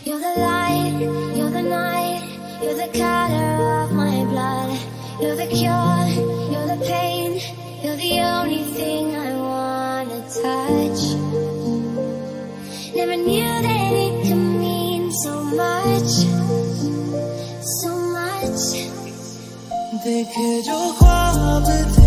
You're the light, you're the night, you're the color of my blood. You're the cure, you're the pain, you're the only thing I wanna touch. Never knew that it could mean so much, so much. देखे जो ख्वाब थे